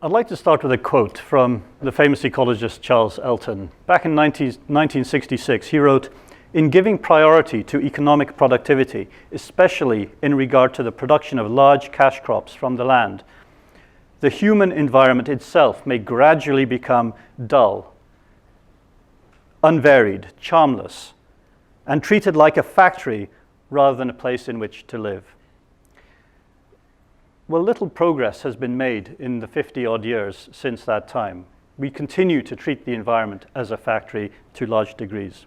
I'd like to start with a quote from the famous ecologist Charles Elton. Back in 1966, he wrote, "In giving priority to economic productivity, especially in regard to the production of large cash crops from the land, the human environment itself may gradually become dull, unvaried, charmless, and treated like a factory rather than a place in which to live." Well, little progress has been made in the 50-odd years since that time. We continue to treat the environment as a factory to large degrees.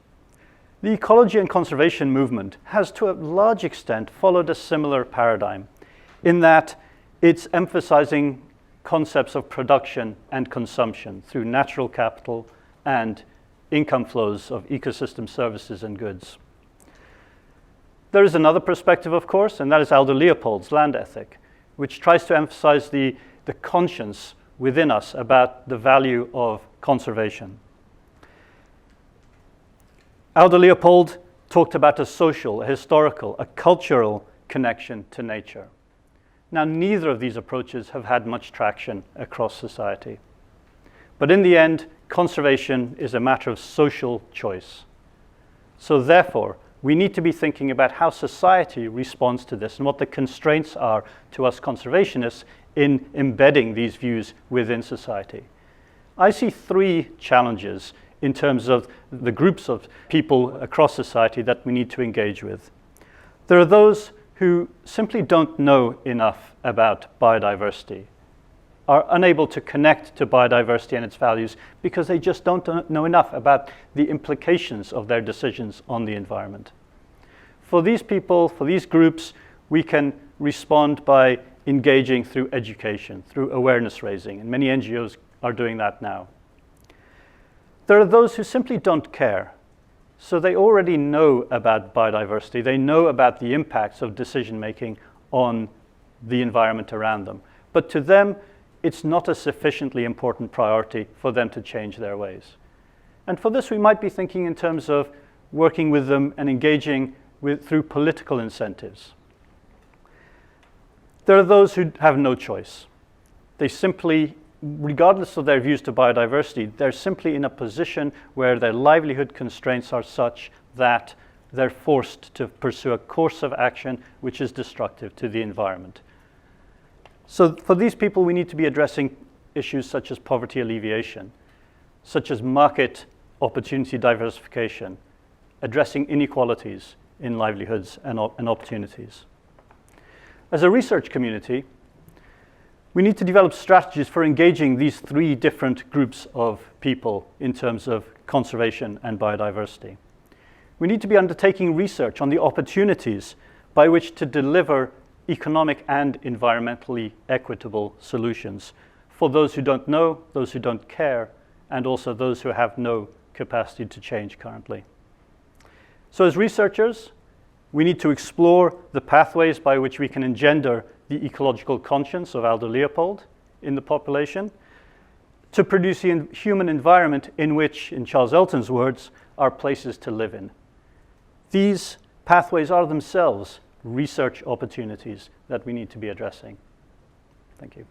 The ecology and conservation movement has to a large extent followed a similar paradigm in that it's emphasizing concepts of production and consumption through natural capital and income flows of ecosystem services and goods. There is another perspective, of course, and that is Aldo Leopold's land ethic, which tries to emphasize the conscience within us about the value of conservation. Aldo Leopold talked about a social, a historical, a cultural connection to nature. Now, neither of these approaches have had much traction across society. But in the end, conservation is a matter of social choice. So therefore, we need to be thinking about how society responds to this and what the constraints are to us conservationists in embedding these views within society. I see three challenges in terms of the groups of people across society that we need to engage with. There are those who simply don't know enough about biodiversity, are unable to connect to biodiversity and its values because they just don't know enough about the implications of their decisions on the environment. For these people, for these groups, we can respond by engaging through education, through awareness raising, and many NGOs are doing that now. There are those who simply don't care. So they already know about biodiversity. They know about the impacts of decision making on the environment around them. But to them, it's not a sufficiently important priority for them to change their ways. And for this, we might be thinking in terms of working with them and engaging through political incentives. There are those who have no choice. They simply, regardless of their views to biodiversity, they're simply in a position where their livelihood constraints are such that they're forced to pursue a course of action which is destructive to the environment. So for these people, we need to be addressing issues such as poverty alleviation, such as market opportunity diversification, addressing inequalities in livelihoods and opportunities. As a research community, we need to develop strategies for engaging these three different groups of people in terms of conservation and biodiversity. We need to be undertaking research on the opportunities by which to deliver economic and environmentally equitable solutions for those who don't know, those who don't care, and also those who have no capacity to change currently. So as researchers, we need to explore the pathways by which we can engender the ecological conscience of Aldo Leopold in the population to produce a human environment in which, in Charles Elton's words, are places to live in. These pathways are themselves research opportunities that we need to be addressing. Thank you.